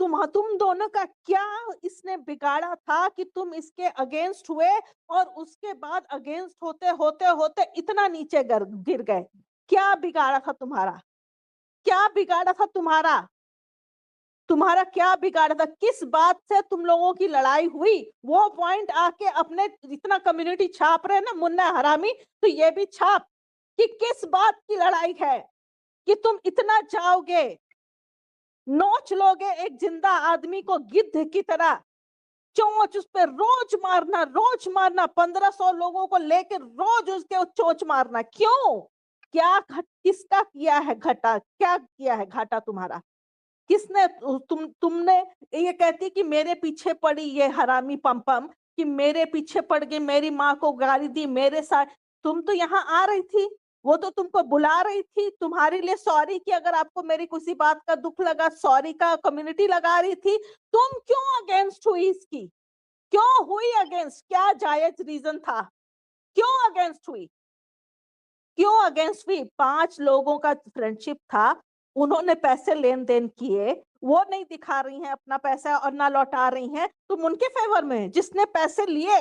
तुम दोनों का क्या इसने बिगाड़ा था कि तुम इसके अगेंस्ट हुए और उसके बाद अगेंस्ट होते होते होते इतना नीचे गिर गए? क्या बिगाड़ा था तुम्हारा? क्या बिगाड़ा था तुम्हारा? तुम्हारा क्या बिगाड़ा था? किस बात से तुम लोगों की लड़ाई हुई? वो पॉइंट आके अपने इतना कम्युनिटी छाप रहे हैं ना मुन्ना हरामी, तो ये भी छाप कि किस बात की लड़ाई है कि तुम इतना जाओगे, नोच लोगे एक जिंदा आदमी को गिद्ध की तरह, चोंच उस पे रोज मारना 1500 लोगों को लेकर रोज उसके चोंच मारना। क्यों? किसका किया है घाटा? क्या किया है घाटा तुम्हारा? किसने तुमने ये कहती कि मेरे पीछे पड़ी ये हरामी पम कि मेरे पीछे पड़ गई, मेरी माँ को गाली दी, मेरे साथ। तुम तो यहाँ आ रही थी, वो तो तुमको बुला रही थी, तुम्हारे लिए सॉरी कि अगर आपको मेरी किसी बात का दुख लगा, सॉरी का कम्युनिटी लगा रही थी। तुम क्यों अगेंस्ट हुई इसकी? क्यों हुई अगेंस्ट? क्या जायज रीजन था? क्यों अगेंस्ट हुई? क्यों अगेंस्ट हुई? 5 लोगों का फ्रेंडशिप था, उन्होंने पैसे लेन देन किए, वो नहीं दिखा रही हैं अपना पैसा और ना लौटा रही हैं, तुम उनके फेवर में? जिसने पैसे लिए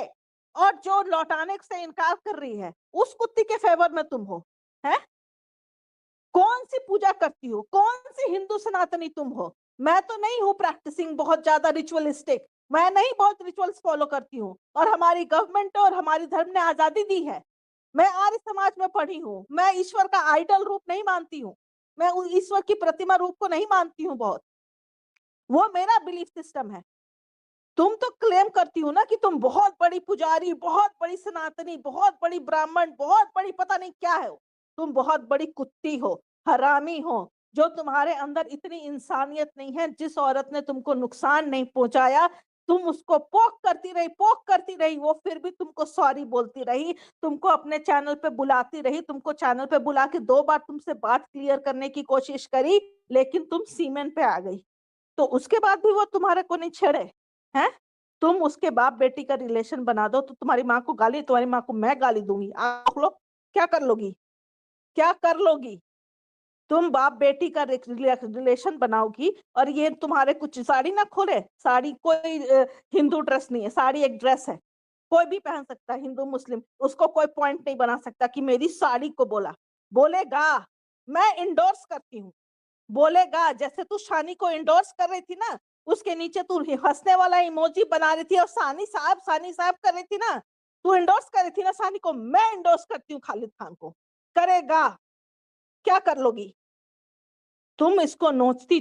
और जो लौटाने से इनकार कर रही है, उस कुत्ती के फेवर में तुम हो? हैं? कौन सी पूजा करती हो? कौन सी हिंदू सनातनी तुम हो? मैं तो नहीं हूं प्रैक्टिसिंग बहुत ज्यादा रिचुअलिस्टिक, मैं नहीं बहुत रिचुअल्स फॉलो करती हूँ, और हमारी गवर्नमेंट और हमारी धर्म ने आजादी दी है। मैं आर्य समाज में पढ़ी हूँ, मैं ईश्वर का आइडल रूप नहीं मानती हूँ, मैं ईश्वर की प्रतिमा रूप को नहीं मानती हूँ बहुत, वो मेरा बिलीफ सिस्टम है। तुम तो क्लेम करती हो ना कि तुम बहुत बड़ी पुजारी, बहुत बड़ी सनातनी, बहुत बड़ी ब्राह्मण, बहुत बड़ी पता नहीं क्या है। तुम बहुत बड़ी कुत्ती हो, हरामी हो, जो तुम्हारे अंदर इतनी इंसानियत नहीं है। जिस औरत ने तुमको नुकसान नहीं पहुंचाया, तुम उसको पोक करती रही, वो फिर भी तुमको सॉरी बोलती रही, तुमको अपने चैनल पे बुलाती रही, तुमको चैनल पे बुला के 2 बार तुमसे बात क्लियर करने की कोशिश करी, लेकिन तुम सीमेन पे आ गई। तो उसके बाद भी वो तुम्हारे को नहीं छेड़े हैं? तुम उसके बाप बेटी का रिलेशन बना दो तो तुम्हारी माँ को गाली, तुम्हारी माँ को मैं गाली दूंगी, आप लोग क्या कर लोगी? क्या कर लोगी? तुम बाप बेटी का रिलेशन बनाओगी और ये तुम्हारे कुछ साड़ी ना खोले, साड़ी कोई हिंदू ड्रेस नहीं है, साड़ी एक ड्रेस है, कोई भी पहन सकता है, हिंदू मुस्लिम, उसको कोई पॉइंट नहीं बना सकता कि मेरी साड़ी को बोलेगा। मैं इंडोर्स करती हूँ, बोलेगा। जैसे तू शानी को इंडोर्स कर रही थी ना, उसके नीचे तू हंसने वाला इमोजी बना रही थी और सानी साहब कर रही थी ना, तू इंडोर्स कर रही थी ना सानी को, मैं इंडोर्स करती हूँ खालिद खान को। करेगा? क्या कर लोगी? तुम इसको नोचती